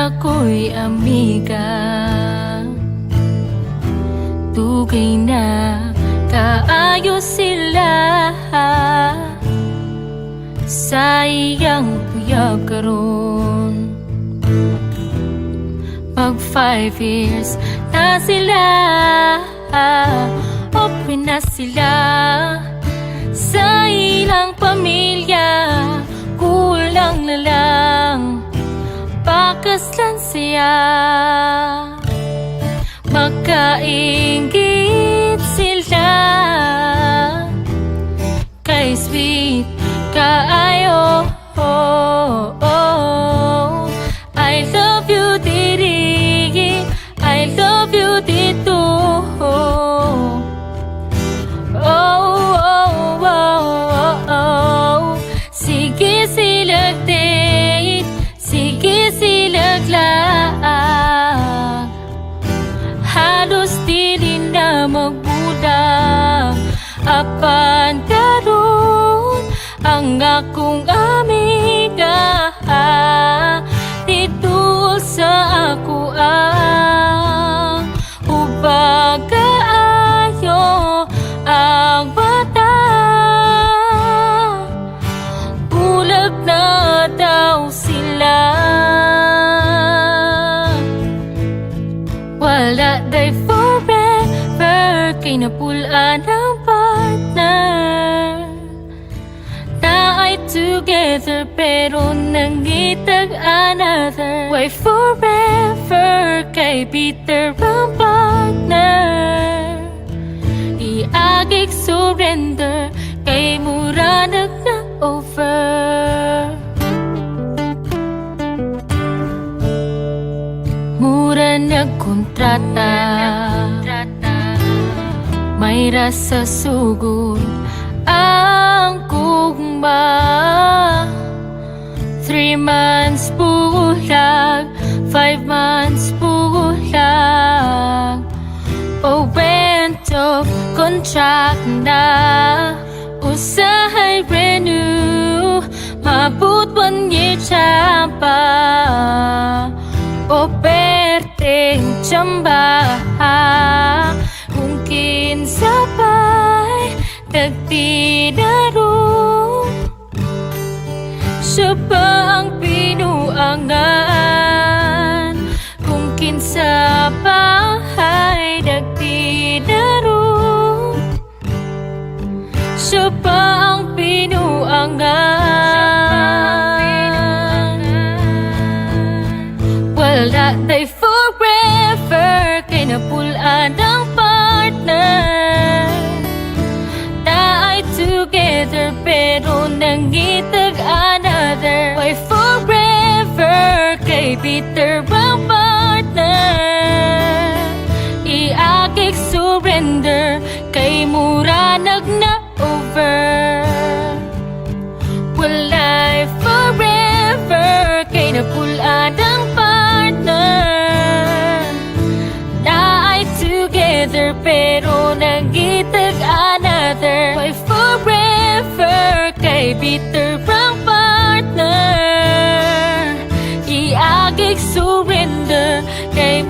ako'y amiga, tugay na kaayos sila. Sayang kuyag karon, mag 5 years na sila. Open na sila sa ilang pamilya. Kulang na lang, bakas lang siya. Magkaingit sila, kay sweet kaayo. I love you diri, I love you dito. Sige silag date, sige silag laag. Halos dili na magbudak, apan karon ang akong amiga. Dito sa ako ubag kaayo ang mata. Bulag na daw sila, wala day forever, kay napulaan ang partner. Na ay together pero nangitag another. Why forever, kay bitter ang partner. Iagig surrender, kay mura na over. Mura nagkontrata, may rasa sugod ang kugma. 3 months bulag, 5 months bulag. O went of contract na, usahay renew, mabut 1 year champa. O perteng chamba, kung kinsa pa'y nagtinaro. Siya pa ang pinuangan, kung kinsa pa'y nagtinaro. Siya pa ang pinuangan. Wala day forever, kay napulaan ang partner. Na ay together pero nangitag another. Why forever, kay bitter ang partner. Iagig surrender, kay mura na over. Walay forever, kay napulaan ang partner. Na ay together pero nagitag another. Why forever, kay bitter ang partner. Iagig surrender, kay